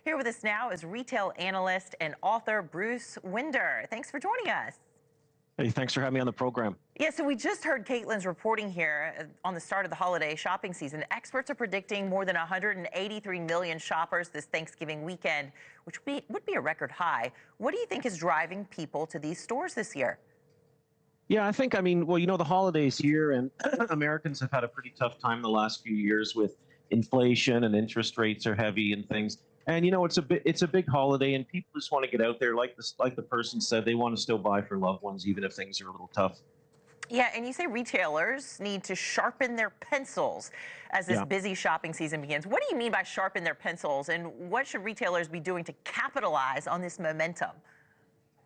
Here with us now is retail analyst and author Bruce Winder. Thanks for joining us. Hey, thanks for having me on the program. Yeah, so we just heard Caitlin's reporting here on the start of the holiday shopping season. Experts are predicting more than 183 million shoppers this Thanksgiving weekend, which would be a record high. What do you think is driving people to these stores this year? Yeah, well, the holidays here, and Americans have had a pretty tough time the last few years with inflation and interest rates are heavy and things. And it's a big holiday, and people just want to get out there, like the person said, they want to still buy for loved ones, even if things are a little tough. Yeah, and you say retailers need to sharpen their pencils as this Yeah. busy shopping season begins. What do you mean by sharpen their pencils, and what should retailers be doing to capitalize on this momentum?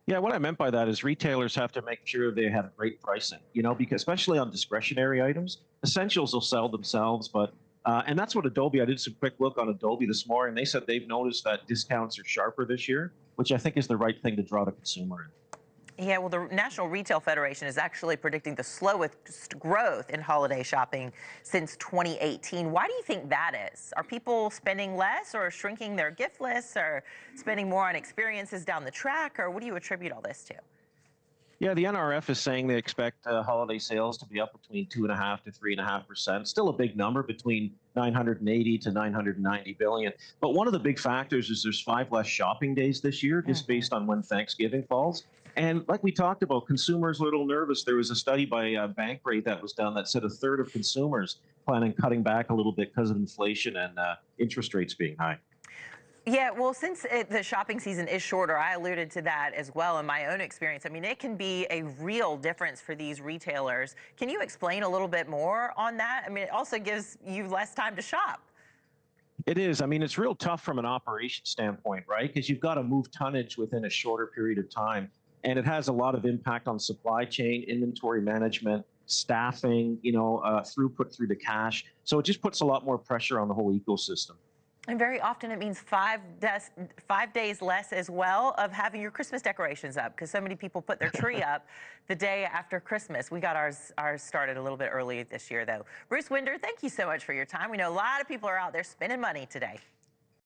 Yeah, what I meant by that is retailers have to make sure they have great pricing, because especially on discretionary items, essentials will sell themselves, and that's what Adobe, I did some quick look on Adobe this morning. They said they've noticed that discounts are sharper this year, which I think is the right thing to draw the consumer in. Yeah, well, the National Retail Federation is actually predicting the slowest growth in holiday shopping since 2018. Why do you think that is? Are people spending less or shrinking their gift lists or spending more on experiences down the track? Or what do you attribute all this to? Yeah, the NRF is saying they expect holiday sales to be up between 2.5 to 3.5%. Still a big number, between 980 to 990 billion. But one of the big factors is there's 5 less shopping days this year, just based on when Thanksgiving falls. And like we talked about, consumers are a little nervous. There was a study by Bankrate that was done that said a third of consumers plan on cutting back a little bit because of inflation and interest rates being high. Yeah, well, since the shopping season is shorter, I alluded to that as well in my own experience. I mean, it can be a real difference for these retailers. Can you explain a little bit more on that? I mean, it also gives you less time to shop. It is. I mean, it's real tough from an operation standpoint, right? Because you've got to move tonnage within a shorter period of time. And it has a lot of impact on supply chain, inventory management, staffing, throughput through the cash. So it just puts a lot more pressure on the whole ecosystem. And very often it means 5 days less as well of having your Christmas decorations up, because so many people put their tree up the day after Christmas. We got ours started a little bit early this year, though. Bruce Winder, thank you so much for your time. We know a lot of people are out there spending money today.